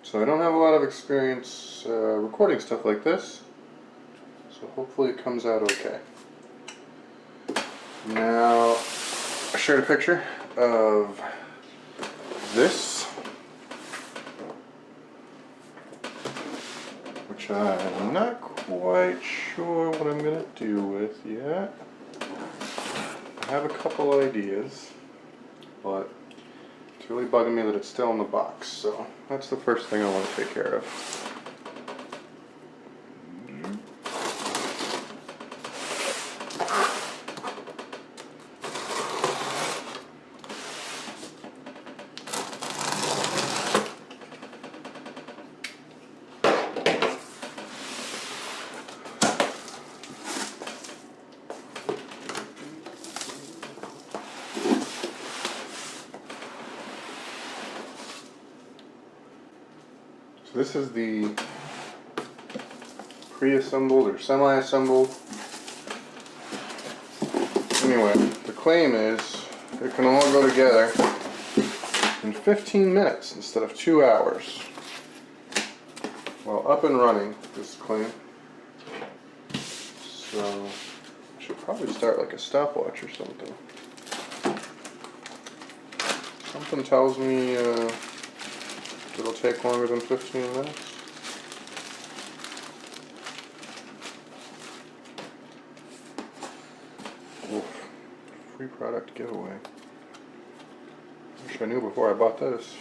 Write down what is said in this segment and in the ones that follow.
So I don't have a lot of experience recording stuff like this, so hopefully it comes out okay. Now, I shared a picture of this, which I'm not quite sure what I'm going to do with yet. I have a couple ideas, but it's really bugging me that it's still in the box, so that's the first thing I want to take care of. So this is the pre-assembled or semi-assembled. Anyway, the claim is it can all go together in 15 minutes instead of 2 hours. Well, up and running, this claim. So I should probably start like a stopwatch or something. Something tells me it'll take longer than 15 minutes. Oof. Free product giveaway. Wish I knew before I bought this.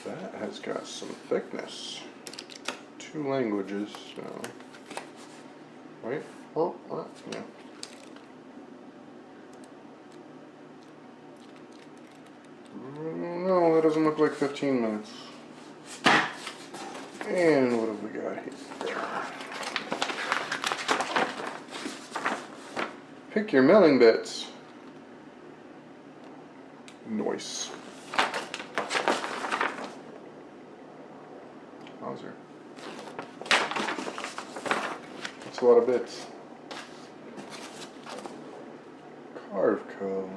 That has got some thickness. 2 languages, so. Wait. Oh, what? Yeah. No, that doesn't look like 15 minutes. And what have we got here? Pick your milling bits. Nice. Howser. That's a lot of bits. Carveco.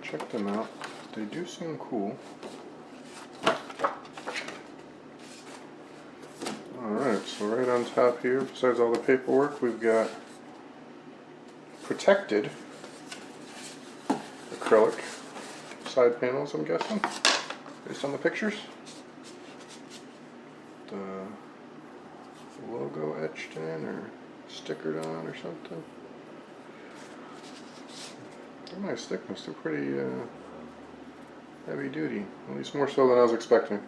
Check them out. They do seem cool. Alright, so right on top here, besides all the paperwork, we've got protected acrylic side panels, I'm guessing, based on the pictures. The logo etched in or stickered on or something. They're nice thickness, they're pretty heavy duty, at least more so than I was expecting.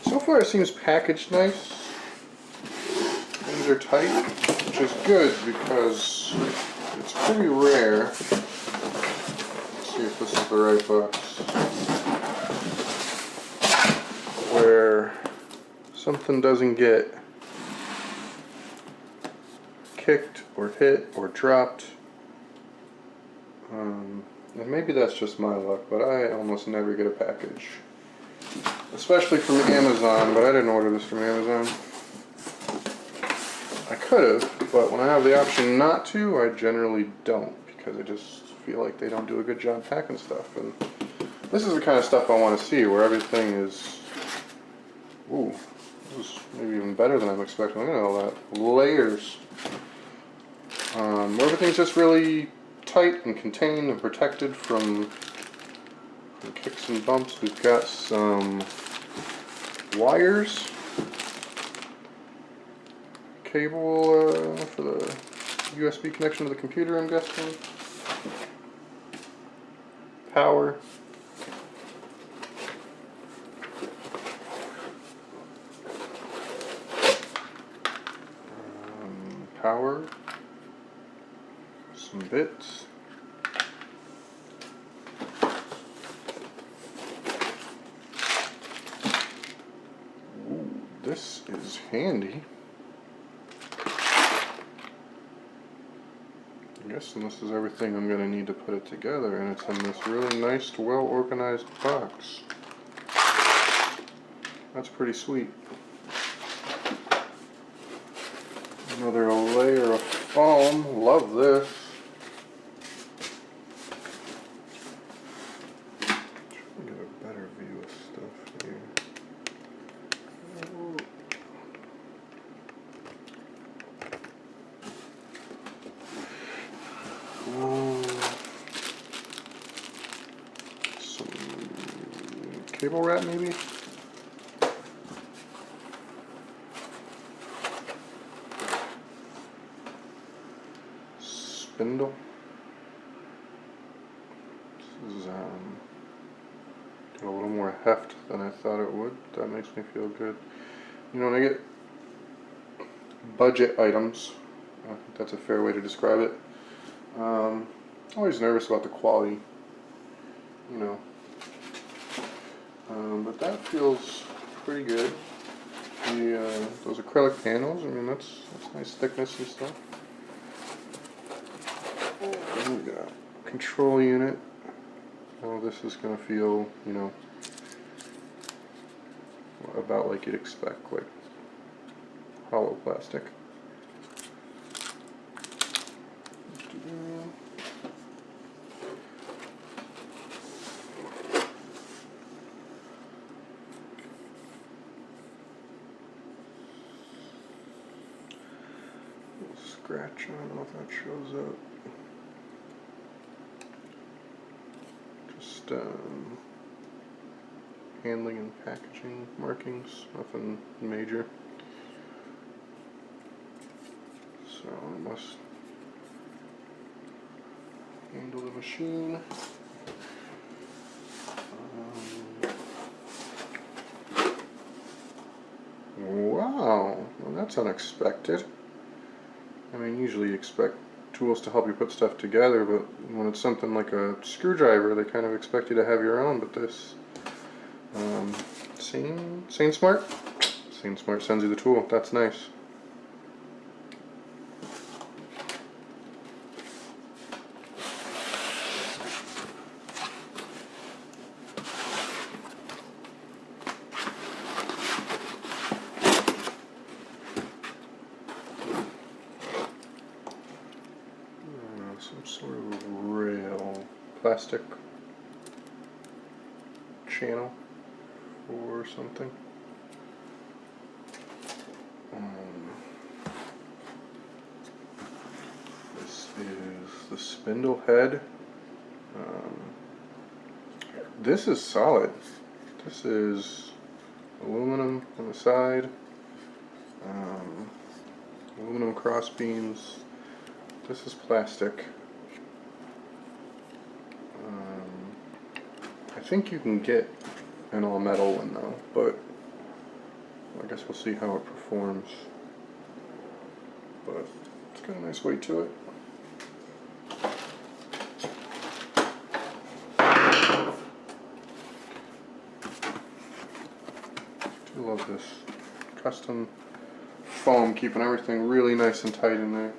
So far it seems packaged nice. Things are tight, which is good because it's pretty rare. Let's see if this is the right box. Where something doesn't get kicked or hit or dropped. And maybe that's just my luck, but I almost never get a package. Especially from Amazon, but I didn't order this from Amazon. I could have, but when I have the option not to, I generally don't, because I just feel like they don't do a good job packing stuff. And this is the kind of stuff I want to see, where everything is, ooh, this is maybe even better than I'm expecting. Look at all that. Layers. Where everything's just really tight and contained and protected from kicks and bumps. We've got some wires, cable for the USB connection to the computer, I'm guessing, power, some bits, this is handy. I guess this is everything I'm going to need to put it together, and it's in this really nice, well-organized box. That's pretty sweet. Another layer of foam. Love this. some cable wrap maybe. Spindle. This is got a little more heft than I thought it would. That makes me feel good. You know, when I get budget items, I think that's a fair way to describe it. Always nervous about the quality, you know. But that feels pretty good. Those acrylic panels, I mean, that's nice thickness and stuff. And we got control unit. Oh, this is gonna feel, you know, about like you'd expect, like hollow plastic. Scratch, I don't know if that shows up. Just handling and packaging markings, nothing major. So I must handle the machine. Wow, well, that's unexpected. I mean, usually you expect tools to help you put stuff together, but when it's something like a screwdriver, they kind of expect you to have your own. But this, SainSmart? SainSmart sends you the tool. That's nice. Some sort of rail, plastic channel or something. This is the spindle head. This is solid. This is aluminum on the side, aluminum cross beams. This is plastic. I think you can get an all metal one though, but I guess we'll see how it performs. But it's got a nice weight to it. I do love this custom foam, keeping everything really nice and tight in there.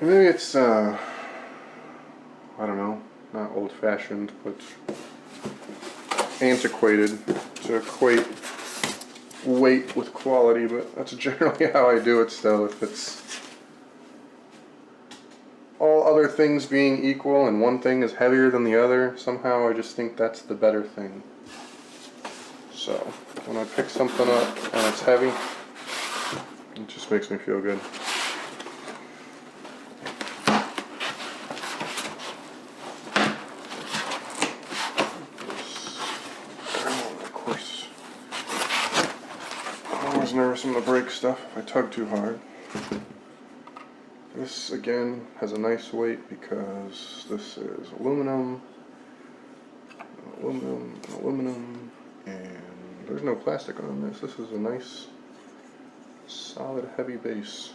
Maybe it's, I don't know, not old-fashioned, but antiquated to equate weight with quality, but that's generally how I do it still. If it's all other things being equal and one thing is heavier than the other, somehow I just think that's the better thing. So, when I pick something up and it's heavy, it just makes me feel good. Nervous I'm gonna break stuff if I tug too hard. This again has a nice weight because this is aluminum, and there's no plastic on this. This is a nice, solid, heavy base.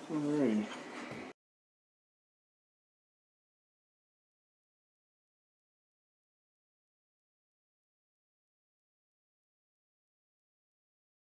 Alright.